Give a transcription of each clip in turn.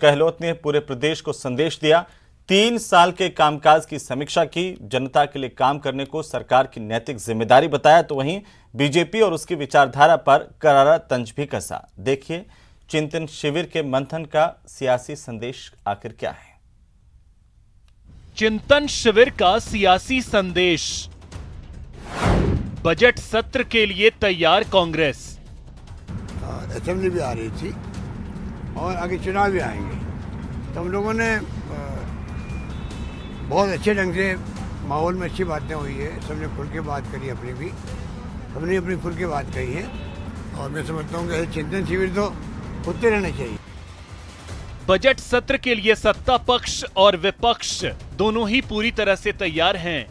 गहलोत ने पूरे प्रदेश को संदेश दिया। 3 साल के कामकाज की समीक्षा की, जनता के लिए काम करने को सरकार की नैतिक जिम्मेदारी बताया। तो वहीं बीजेपी और उसकी विचारधारा पर करारा तंज भी कसा। देखिए चिंतन शिविर के मंथन का सियासी संदेश आखिर क्या है। चिंतन शिविर का सियासी संदेश। बजट सत्र के लिए तैयार कांग्रेस। असेंबली भी आ रही थी और आगे चुनाव भी आएंगे, तो हम लोगों ने बहुत अच्छे ढंग से माहौल में अच्छी बातें हुई है। सबने खुल के बात करी, हमने अपनी खुल के बात कही है और मैं समझता हूँ कि चिंतन शिविर तो होते रहने चाहिए। बजट सत्र के लिए सत्ता पक्ष और विपक्ष दोनों ही पूरी तरह से तैयार हैं।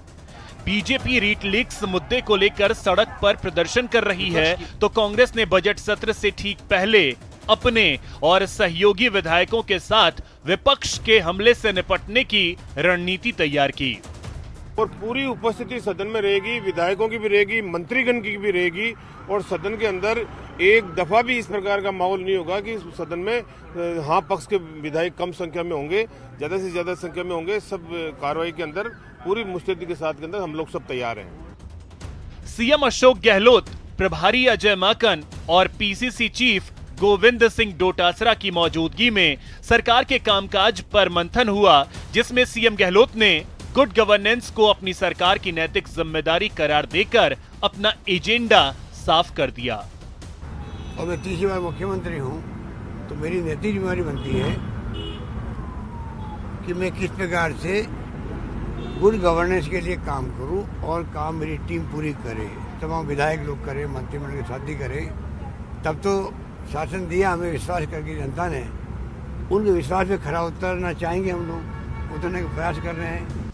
बीजेपी रीट लीक्स मुद्दे को लेकर सड़क पर प्रदर्शन कर रही है, तो कांग्रेस ने बजट सत्र से ठीक पहले अपने और सहयोगी विधायकों के साथ विपक्ष के हमले से निपटने की रणनीति तैयार की। और पूरी उपस्थिति सदन में रहेगी, विधायकों की भी रहेगी, मंत्रीगण की भी रहेगी और सदन के अंदर एक दफा भी इस प्रकार का माहौल नहीं होगा कि सदन में हाँ पक्ष के विधायक कम संख्या में होंगे, ज्यादा से ज्यादा संख्या में होंगे। सब कार्रवाई के अंदर पूरी मुस्तैदी के साथ के अंदर हम लोग सब तैयार हैं। सीएम अशोक गहलोत, प्रभारी अजय माकन और पीसीसी चीफ गोविंद सिंह डोटासरा की मौजूदगी में सरकार के कामकाज पर मंथन हुआ, जिसमें सीएम गहलोत ने गुड गवर्नेंस को अपनी सरकार की नैतिक जिम्मेदारी करार देकर अपना एजेंडा साफ कर दिया। और मैं तीसरी बार मुख्यमंत्री हूँ, तो मेरी नैतिक जिम्मेदारी बनती है कि मैं किस प्रकार से गुड गवर्नेंस के लिए काम करूं और काम मेरी टीम पूरी करे, तमाम विधायक लोग करें, मंत्रिमंडल के साथी करें। तब तो शासन दिया, हमें विश्वास करके जनता ने, उनके विश्वास पे खरा उतरना चाहेंगे। हम लोग उतरने का प्रयास कर रहे हैं।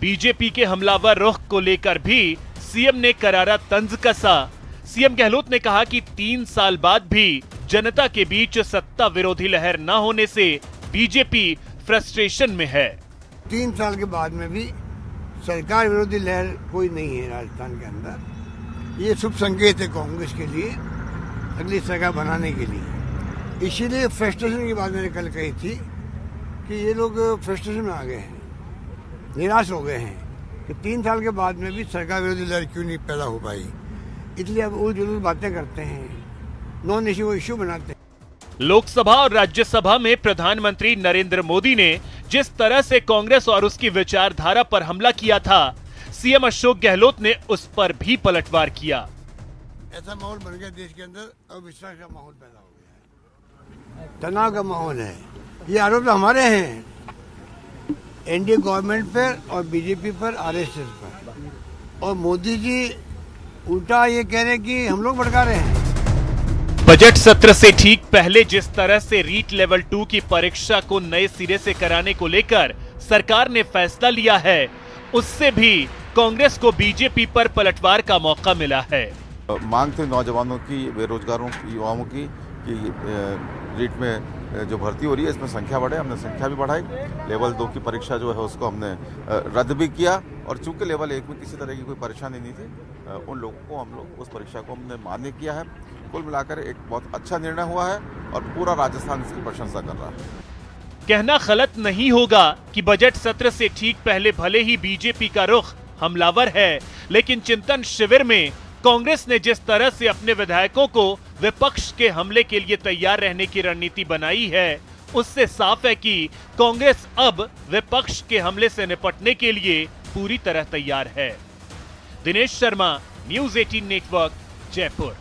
बीजेपी के हमलावर रुख को लेकर भी सीएम ने करारा तंज कसा। सीएम गहलोत ने कहा कि 3 साल बाद भी जनता के बीच सत्ता विरोधी लहर न होने से बीजेपी फ्रस्ट्रेशन में है। 3 साल के बाद में भी सरकार विरोधी लहर कोई नहीं है राजस्थान के अंदर। ये शुभ संकेत है कांग्रेस के लिए, अगली सरकार बनाने के लिए। इसीलिए फ्रस्ट्रेशन की बात मैंने कल कही थी कि ये लोग फ्रस्ट्रेशन में आ गए हैं, निराश हो गए हैं कि 3 साल के बाद में भी सरकार विरोधी लहर क्यों नहीं पैदा हो पाई। इसलिए अब उलझुल बातें करते हैं, नॉन इश्यू को इश्यू बनाते हैं। लोकसभा और राज्यसभा में प्रधानमंत्री नरेंद्र मोदी ने जिस तरह से कांग्रेस और उसकी विचारधारा पर हमला किया था, सीएम अशोक गहलोत ने उस पर भी पलटवार किया। ऐसा माहौल बन गया देश के अंदर, अविश्वास का माहौल पैदा हो गया है, तनाव का माहौल है। ये आरोप हमारे हैं एनडीए गवर्नमेंट पर और बीजेपी पर, आरएसएस पर। और मोदी जी उल्टा ये कह रहे हैं कि हम लोग भड़का रहे हैं। बजट सत्र से ठीक पहले जिस तरह से रीट लेवल 2 की परीक्षा को नए सिरे से कराने को लेकर सरकार ने फैसला लिया है, उससे भी कांग्रेस को बीजेपी पर पलटवार का मौका मिला है। मांग थी नौजवानों की, बेरोजगारों की, युवाओं की कि रीट में जो भर्ती हो रही है इसमें संख्या बढ़े। हमने संख्या भी बढ़ाई। लेवल 2 की परीक्षा जो है उसको हमने रद्द भी किया और चूंकि लेवल 1 में किसी तरह की कोई परेशानी नहीं थी, उन लोगों को हम लोग उस परीक्षा को हमने मान्य किया है। कुल मिलाकर एक बहुत अच्छा निर्णय हुआ है और पूरा राजस्थान इसकी प्रशंसा कर रहा है। कहना गलत नहीं होगा कि बजट सत्र से ठीक पहले भले ही बीजेपी का रुख हमलावर है, लेकिन चिंतन शिविर में कांग्रेस ने जिस तरह से अपने विधायकों को विपक्ष के हमले के लिए तैयार रहने की रणनीति बनाई है, उससे साफ है कि कांग्रेस अब विपक्ष के हमले से निपटने के लिए पूरी तरह तैयार है। Dinesh Sharma, news 18 network, Jaipur.